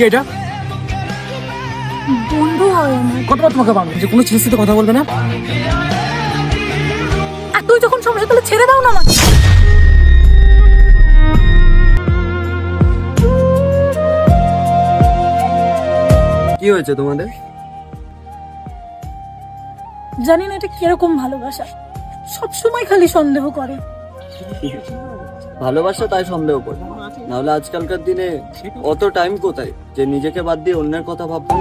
এটা বন্ধু হয় আমার। কতবার তোমাকে বলবো যে কোনো ছেলের সাথে কথা বলবে না? আর তুই যখন সমস্যা তাহলে ছেড়ে দাও না আমাকে। কি হয়েছে তোমাদের? জানি না এটা কিরকম ভালোবাসা, সব সময় খালি সন্দেহ করে। ভালোবাসা তাই সন্দেহ করে, নাহলে আজকালকার দিনে অত টাইম কোথায় যে নিজেকে বাদ দিয়ে অন্যের কথা ভাববো।